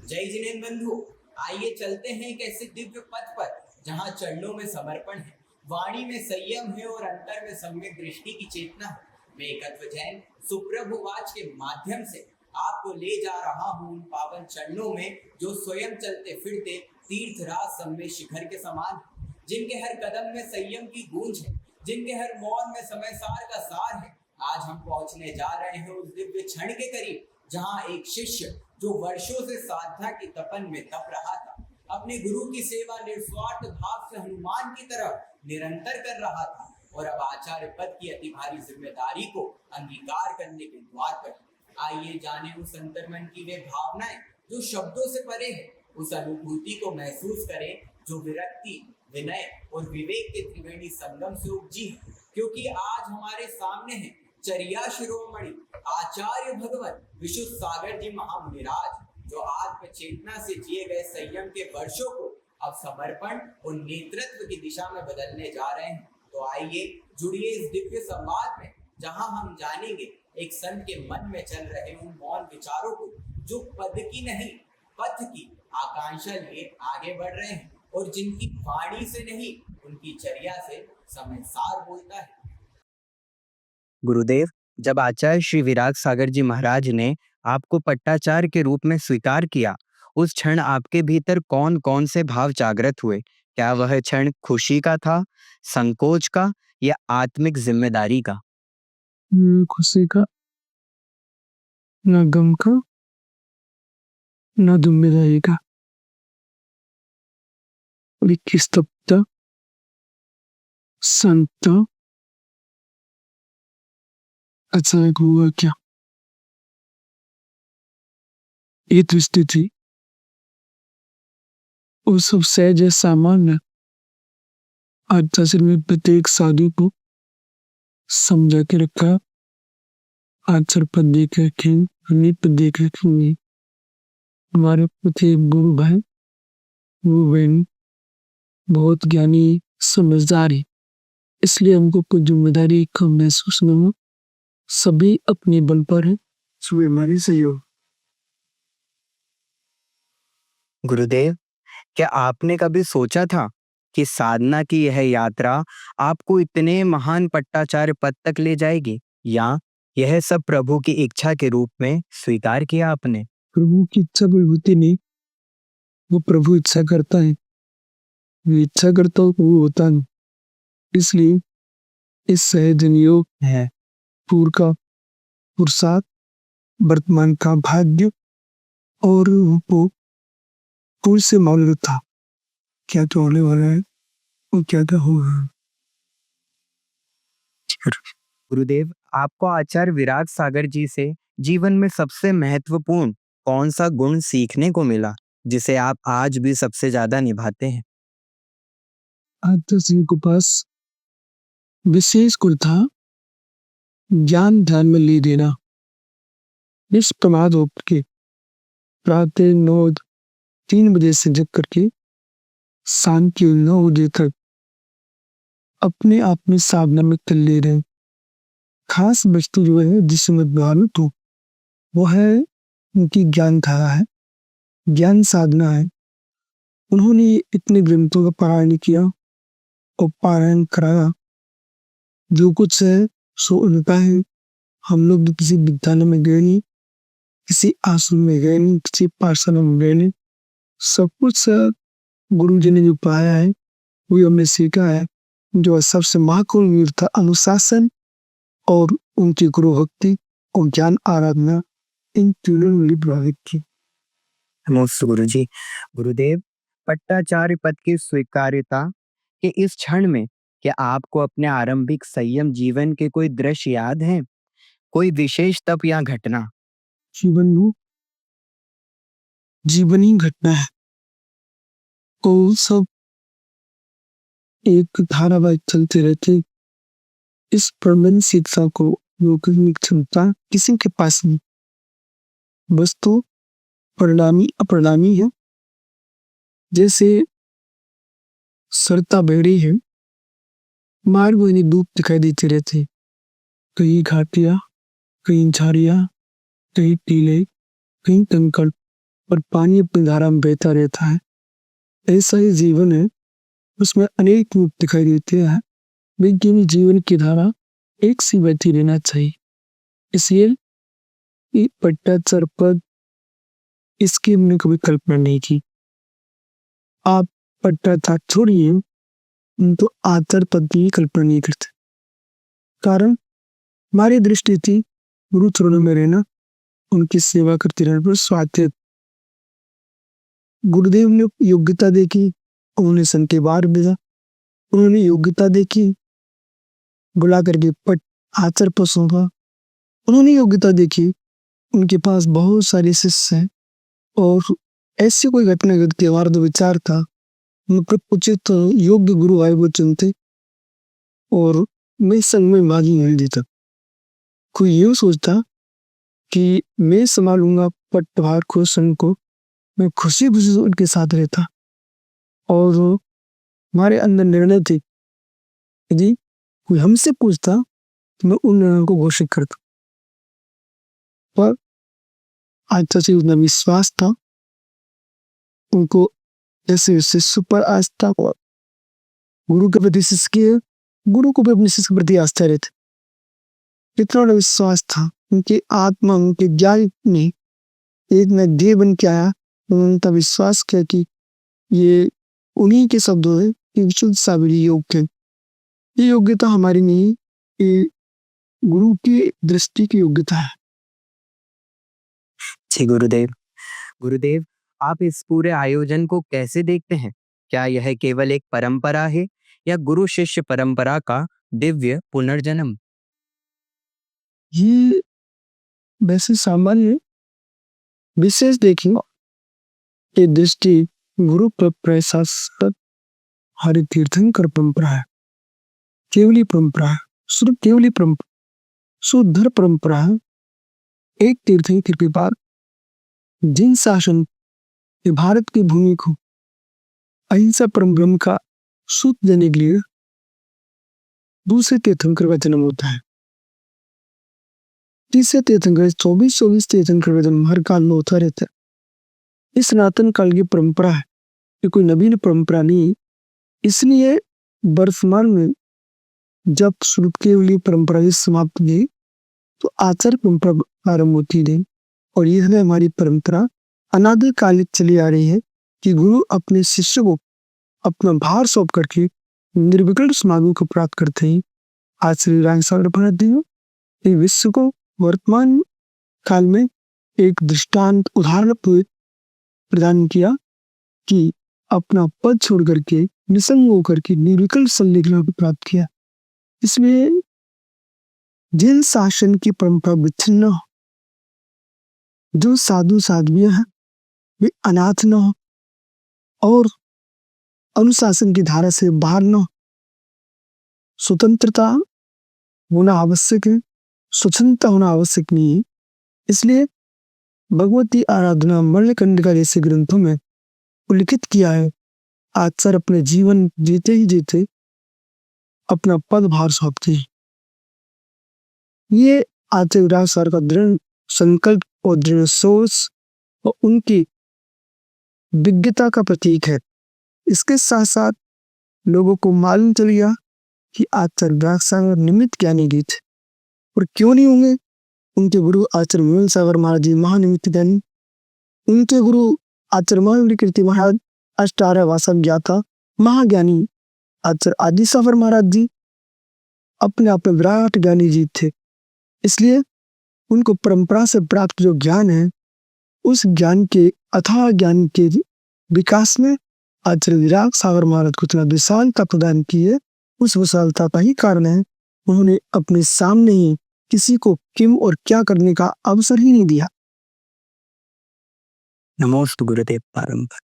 जय जिनेन्द्र बंधु, आइए चलते हैं एक ऐसे दिव्य पथ पर जहाँ चरणों में समर्पण है, वाणी में संयम है और अंतर में सम्यक दृष्टि की चेतना है। मैं एकत्व जैन सुप्रभु वाच के माध्यम से आपको ले जा रहा हूँ उन पावन चरणों में जो स्वयं चलते फिरते तीर्थराज सम्य शिखर के समान है, जिनके हर कदम में संयम की गूंज है, जिनके हर मौन में समय सार का सार है। आज हम पहुंचने जा रहे हैं उस दिव्य क्षण के करीब जहां एक शिष्य जो वर्षों से साधना की तपन में तप रहा था, अपने गुरु की सेवा निस्वार्थ भाव से हनुमान की तरह निरंतर कर रहा था और अब आचार्य पद की अति भारी जिम्मेदारी को अंगीकार करने के द्वार पर है। आइए जाने उस अंतर्मन की वे भावनाएं जो शब्दों से परे है, उस अनुभूति को महसूस करें जो विरक्ति, विनय और विवेक के त्रिवेणी संगम से उपजी है। क्योंकि आज हमारे सामने है चर्या शिरोमणि आचार्य भगवत विशुद्ध सागर जी महामुनिराज, जो आत्म चेतना से जिए गए संयम के वर्षों को अब समर्पण और नेतृत्व की दिशा में बदलने जा रहे हैं। तो आइए जुड़िए इस दिव्य संवाद में जहां हम जानेंगे एक संत के मन में चल रहे उन मौन विचारों को जो पद की नहीं पथ की आकांक्षा लिए आगे बढ़ रहे हैं और जिनकी वाणी से नहीं उनकी चर्या से समय सार बोलता है। गुरुदेव, जब आचार्य श्री विराग सागर जी महाराज ने आपको पट्टाचार्य के रूप में स्वीकार किया, उस क्षण आपके भीतर कौन कौन से भाव जागृत हुए? क्या वह क्षण खुशी का था, संकोच का या आत्मिक जिम्मेदारी का? खुशी का, न गम का, न जिम्मेदारी का। एक स्तब्धता, शांतता। अचानक हुआ क्या? ये दृष्टि थी वो सब सहज है, सामान्य। आज तस्वीर में प्रत्येक साधु को समझा के रखा। आचर पर देख रखे, हमें पर देख रखेंगे। हमारे प्रति गुरु भाई, गुरु बहन बहुत ज्ञानी, समझदार है, इसलिए हमको कोई जिम्मेदारी कम महसूस न हो। सभी अपने बल पर है, सुबह हमारे सहयोग। गुरुदेव, क्या आपने कभी सोचा था कि साधना की यह यात्रा आपको इतने महान पट्टाचार्य पद तक ले जाएगी, या यह सब प्रभु की इच्छा के रूप में स्वीकार किया आपने? प्रभु की इच्छा कोई होती नहीं, वो प्रभु इच्छा करता है। वो इच्छा करता हो वो होता नहीं, इसलिए इस सहज नियोग है पूर्व का पुरुषार्थ, वर्तमान का भाग्य और वो पूर्व से मालूम था क्या तो होने वाला है और क्या क्या होगा। गुरुदेव, आपको आचार्य विराग सागर जी से जीवन में सबसे महत्वपूर्ण कौन सा गुण सीखने को मिला, जिसे आप आज भी सबसे ज्यादा निभाते हैं? आचार्य सिंह के पास विशेष गुण था ज्ञान ध्यान में ले देना। निष्प्रमाद होकर प्रातः 3 बजे से जग करके शाम के 9 बजे तक अपने आप में साधना में कर ले रहे। खास वस्तु जो है जिससे मैं प्रभावित हूँ वो है उनकी ज्ञान धारा है, ज्ञान साधना है। उन्होंने इतने ग्रंथों का पारायण किया और पारायण कराया। जो कुछ है सो उनका है। हम लोग भी किसी विद्यालय में गए नहीं, किसी आश्रम में गए नहीं, किसी पाठशाला में गए नहीं। सब कुछ गुरु जी ने जो पाया है वो हमने सीखा है। जो सबसे महत्वपूर्ण था अनुशासन और उनकी गुरु भक्ति और ज्ञान आराधना, इन तीनों ने प्रभावित की। नमस्ते गुरुजी। गुरुदेव, पट्टाचार्य पद की स्वीकार्यता के इस क्षण में क्या आपको अपने आरंभिक संयम जीवन के कोई दृश्य याद हैं? कोई विशेष तप या घटना? जीवनी घटना है और सब एक धारावाहिक चलते रहते। इस प्रबंध शिक्षा को रोकने की क्षमता किसी के पास नहीं, बस तो परिणामी अपरिणामी है। जैसे सरता बेड़ी है, मार्ग में डूब दिखाई देते रहते। कहीं घाटियां, कहीं झाड़ियां, कहीं टीले, कहीं कंकड़। और पानी अपनी धारा में बहता रहता है, ऐसा ही जीवन है, उसमें अनेक रूप दिखाई देते हैं, लेकिन जीवन की धारा एक सी बहती रहना चाहिए। इसलिए ये पट्टाचार पद इसकी हमने कभी कल्पना नहीं की। आप पट्टाचार छोड़िए, हम तो आचार पद की कल्पना नहीं करते। कारण हमारी दृष्टि थी गुरु चरणों में रहना, उनकी सेवा करते रहने पर स्वाध्याय। गुरुदेव ने योग्यता देखी, उन्होंने सन के बाहर भेजा, उन्होंने योग्यता देखी, बुला करके पट आचार पर सौंपा। उन्होंने योग्यता देखी, उनके पास बहुत सारे शिष्य हैं और ऐसी कोई घटना घटती, हमारा जो विचार था मतलब उचित योग्य गुरु आए वो चुनते और मैं संग में भागी नहीं देता। कोई यूं सोचता कि मैं संभालूंगा पटवार को, संघ को, मैं खुशी खुशी से उनके साथ रहता और हमारे अंदर निर्णय थे, यदि कोई हमसे पूछता तो मैं उन निर्णयों को घोषित करता। पर आज से उतना विश्वास था, उनको जैसे शिष्य पर आस्था और गुरु के प्रति शिष्य की, गुरु को भी अपने शिष्य के प्रति आस्था रहती। इतना बड़ा विश्वास था, उनकी आत्मा, उनके ज्ञान में एक न देह बन के आया। उनका विश्वास किया कि ये उन्हीं के शब्द है कि विशुद्ध साबरी योग है। ये योग्यता हमारी नहीं, ये गुरु की दृष्टि की योग्यता है। जी गुरुदेव। गुरुदेव, आप इस पूरे आयोजन को कैसे देखते हैं? क्या यह केवल एक परंपरा है या गुरु शिष्य परंपरा का दिव्य पुनर्जन्म? ये वैसे सामान्य विशेष देखिए, ये दृष्टि गुरु प्रशासक हरि तीर्थंकर परंपरा है, केवली परंपरा है, शुद्ध केवली परंपरा, शुद्ध परंपरा है। एक तीर्थंकर के बाद जिन शासन के भारत की भूमि को अहिंसा परम ब्रह्म का सूत देने के लिए दूसरे तीर्थंकर का जन्म होता है। तीसरे तीर्थंकर 24 तीर्थंकर का जन्म हर काल में होता रहता है। इस सनातन काल की परंपरा है, ये कोई नवीन परंपरा नहीं। इसलिए वर्तमान में जब शुरू केवली परंपरा समाप्त हुई तो आचार परंपरा आरंभ होती रही और यह है हमारी परंपरा अनादि काल चली आ रही है कि गुरु अपने शिष्य को अपना भार सौंप करके निर्विकल्प समाधि को प्राप्त करते हैं। आज श्री राम सागर भारत जी विश्व को वर्तमान काल में एक दृष्टांत उदाहरण प्रदान किया कि अपना पद छोड़ करके निसंग होकर के निर्विकल्प संलिग्न को प्राप्त किया। इसमें जिन शासन की परंपरा विच्छिन्न हो, जो साधु साध्वियां हैं वे अनाथ न हो और अनुशासन की धारा से बाहर न हो। स्वतंत्रता होना आवश्यक है, स्वतंत्रता होना आवश्यक नहीं है। इसलिए भगवती आराधना मल्लकंडिका जैसे ग्रंथों में उल्लिखित किया है, आचार्य अपने जीवन जीते ही जीते अपना पद भार सौंपते हैं। ये आचार्य विराट सर का दृढ़ संकल्प और दृढ़ सोच और उनकी विज्ञता का प्रतीक है। इसके साथ साथ लोगों को मालूम चल गया कि आचार्य विराट सागर निमित्त ज्ञानी जी थे और क्यों नहीं होंगे। उनके गुरु आचार्य विमल सागर महाराज जी महानिमित्त ज्ञानी, उनके गुरु आचार्य महावीर कीर्ति महाराज अष्टारह वासव ज्ञाता महाज्ञानी आचार्य आदि सागर महाराज जी अपने आप में विराट ज्ञानी जी थे। इसलिए उनको परंपरा से प्राप्त जो ज्ञान है, उस ज्ञान के अथाह ज्ञान के विकास में आचार्य विराट सागर महाराज को इतना विशालता प्रदान की है। उस विशालता का ही कारण है उन्होंने अपने सामने ही किसी को किम और क्या करने का अवसर ही नहीं दिया। नमोस्तु गुरुदेव पारंपरिक।